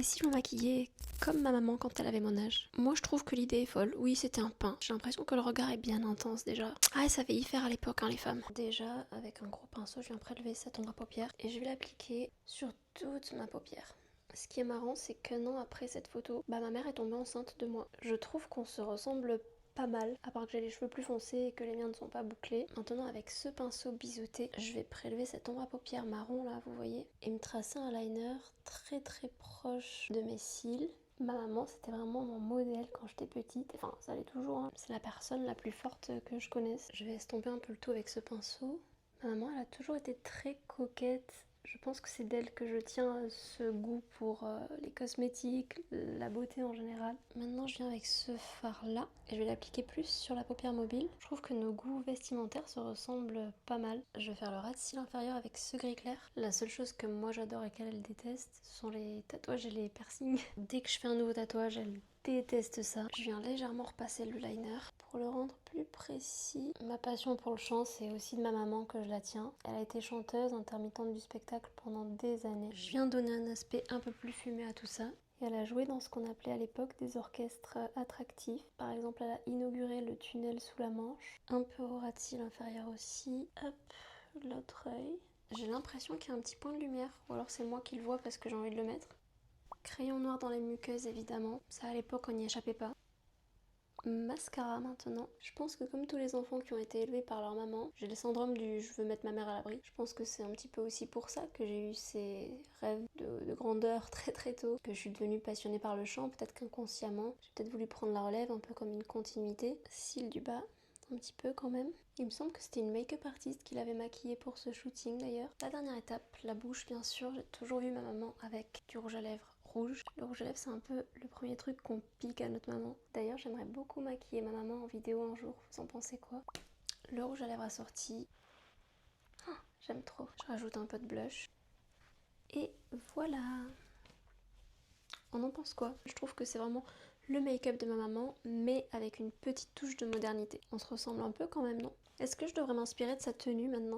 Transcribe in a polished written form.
si je me maquillais comme ma maman quand elle avait mon âge? Moi je trouve que l'idée est folle. Oui, c'était un pain. J'ai l'impression que le regard est bien intense déjà. Ah, et ça fait y faire à l'époque, hein, les femmes. Déjà, avec un gros pinceau, je viens prélever cet ombre à paupières et je vais l'appliquer sur toute ma paupière. Ce qui est marrant, c'est qu'un an après cette photo, ma mère est tombée enceinte de moi. Je trouve qu'on se ressemble pas mal, à part que j'ai les cheveux plus foncés et que les miens ne sont pas bouclés. Maintenant, avec ce pinceau biseauté, je vais prélever cet ombre à paupières marron là, vous voyez, et me tracer un liner très proche de mes cils. Ma maman, c'était vraiment mon modèle quand j'étais petite, enfin ça l'est toujours, hein. C'est la personne la plus forte que je connaisse. Je vais estomper un peu le tout avec ce pinceau. Ma maman, elle a toujours été très coquette. Je pense que c'est d'elle que je tiens ce goût pour les cosmétiques, la beauté en général. Maintenant, je viens avec ce fard-là et je vais l'appliquer plus sur la paupière mobile. Je trouve que nos goûts vestimentaires se ressemblent pas mal. Je vais faire le ras de cils inférieur avec ce gris clair. La seule chose que moi j'adore et qu'elle déteste, ce sont les tatouages et les piercings. Dès que je fais un nouveau tatouage, elle déteste ça. Je viens légèrement repasser le liner pour le rendre plus précis. Ma passion pour le chant, c'est aussi de ma maman que je la tiens. Elle a été chanteuse, intermittente du spectacle pendant des années. Je viens donner un aspect un peu plus fumé à tout ça. Et elle a joué dans ce qu'on appelait à l'époque des orchestres attractifs. Par exemple, elle a inauguré le tunnel sous la Manche. Un peu au ras de cils inférieur aussi. Hop, l'autre œil. J'ai l'impression qu'il y a un petit point de lumière. Ou alors c'est moi qui le vois parce que j'ai envie de le mettre. Crayon noir dans les muqueuses évidemment. Ça à l'époque on n'y échappait pas. Mascara maintenant. Je pense que comme tous les enfants qui ont été élevés par leur maman, j'ai le syndrome du je veux mettre ma mère à l'abri. Je pense que c'est un petit peu aussi pour ça que j'ai eu ces rêves de grandeur très tôt, que je suis devenue passionnée par le chant, peut-être qu'inconsciemment, j'ai peut-être voulu prendre la relève un peu comme une continuité. Cils du bas, un petit peu quand même. Il me semble que c'était une make-up artiste qui l'avait maquillée pour ce shooting d'ailleurs. La dernière étape, la bouche bien sûr, j'ai toujours vu ma maman avec du rouge à lèvres rouge. Le rouge à lèvres c'est un peu le premier truc qu'on pique à notre maman. D'ailleurs j'aimerais beaucoup maquiller ma maman en vidéo un jour, vous en pensez quoi? Le rouge à lèvres assorti, oh, j'aime trop. Je rajoute un peu de blush. Et voilà. On en pense quoi? Je trouve que c'est vraiment le make-up de ma maman, mais avec une petite touche de modernité. On se ressemble un peu quand même, non? Est-ce que je devrais m'inspirer de sa tenue maintenant?